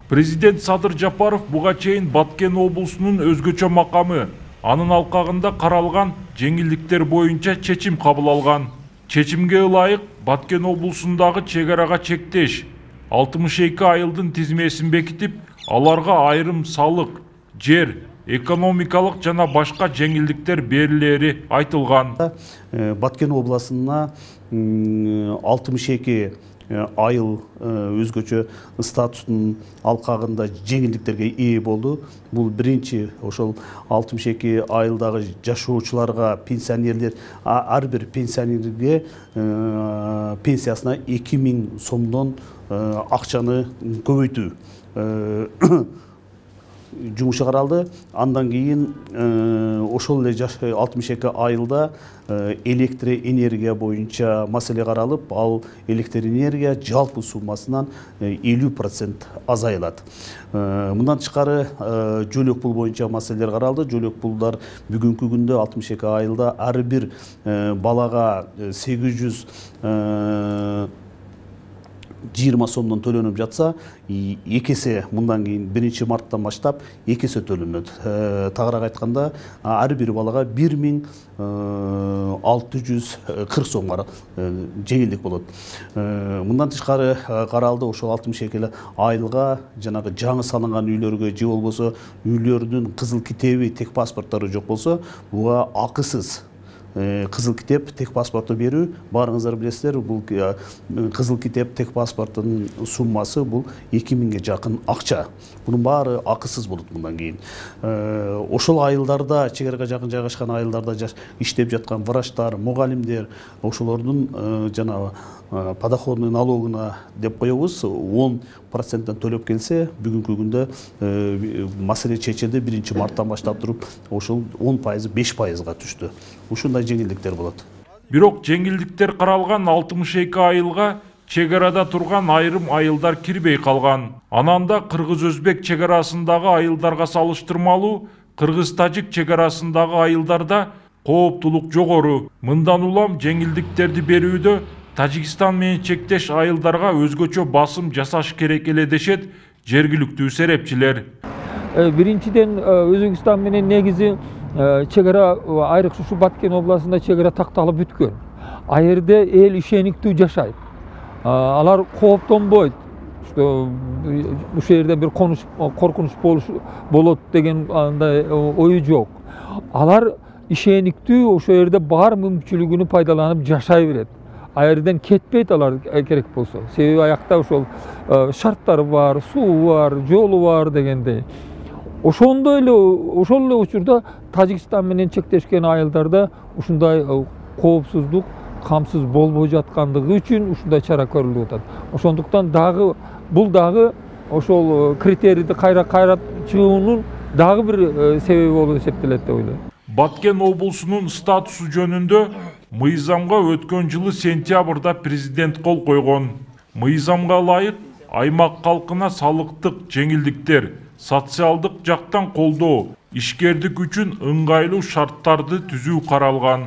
Президент Садыр Жапаров буга чейин Баткен облусунун өзгөчө макамы, анын алкагында каралган жеңилдиктер боюнча чечим кабыл алган. Чечимге ылайык Баткен облусундагы чегарага чектеш 62 айылдын тизмесин бекитип, аларга айрым салык, жер, экономикалык жана башка жеңилдиктер берилери айтылган. Баткен обласына 62 айыл өзгөчө статустун алкагында жеңилдиктерге ээ болду. Бул биринчи ошол 62 айылдагы жашоочуларга, пенсионерлер, ар бир пенсионерге пенсиясына 2000 сомдон акчаны көбөйтүү жумушу каралды. Андан кийин ошол эле 62 айылда электр энергия боюнча маселе каралып, ал электр энергия жалпы суммасынан 50% азайылат. Мындан тышкары жөлөк пул боюнча маселелер каралды. Жөлөк пулдар бүгүнкү күндө 62 айылда ар бир балага 820 сомдон төлөнүп жатса, экесе мындан кийин 1-марттан баштап экесе төлөнөт. Тагыраак айтканда, ар бир балага 1640 сомго жеңилдик болот. Мындан тышкары каралды, ошол 62 айылга жанагы жаңы салынган үйлөргө же болбосо үйлөрдүн кызыл китеби, тек паспорттары жок болсо, буга акысыз кызыл китеп, тек паспорту берүү. Барыңыздар билесиздер, бул кызыл китеп, тек паспорттун суммасы бул 2000ге жакын акча. Бунун баары акысыз болот мындан кийин. Ошол айылдарда, чегарага жакын жайгашкан айылдарда иштеп жаткан врачтар, мугалимдер, ошолордун жанагы подоходный налогуна деп коебуз, 10%-тен төлөп келсе, бүгүнкү күндө маселе чечилди. 1-марттан баштап туруп, ошол 10% 5%га түштү. Ушундай жеңилдиктер болот. Бирок жеңилдиктер каралган 62 айылга чегарада турган айрым айылдар кирбей калган. Ананда кыргыз-өзбек чегарасындагы айылдарга салыштырмалуу кыргыз-тажик чегарасындагы айылдарда кооптулук жогору. Мындан улам жеңилдиктерди берүүдө Тажикстан менен чектеш айылдарга өзгөчө басым жасаш керек эле дешет жергиликтүү серепчилер. Биринчиден Өзбекстан менен негизи чегара, айрыкча ушу Баткен областында чегара такталып бүткөн. Ал жерде эл ишениктүү жашайт. Алар кооптонбойт. Ушул жерде бир коркунуч болот деген андай ою жок. Алар ишениктүү, ошол жерде бар мүмкүнчүлүгүнү пайдаланып жашай берет. Ал жерден кетпейт алар керек болсо. Себеби аякта ошол шарттары бар, суу бар, жолу бар дегендей. Ошол эле учурда Тажикстан менен чектешкен айылдарда ушундай коопсуздук, камсыз болбой жаткандыгы үчүн ушундай чара көрүлүп атат. Ошондуктан дагы бул дагы ошол критерийди кайра чыгуунун дагы бир себеби болуп эсептелет деп ойлойм. Баткен облусунун статусу жөнүндө мыйзамга өткөн жылы сентябрда президент кол койгон. Мыйзамга ылайык аймак калкына салыктык жеңилдиктер, социалдык жактан колдоо, ишкердик үчүн ыңгайлуу шарттарды түзүү каралган.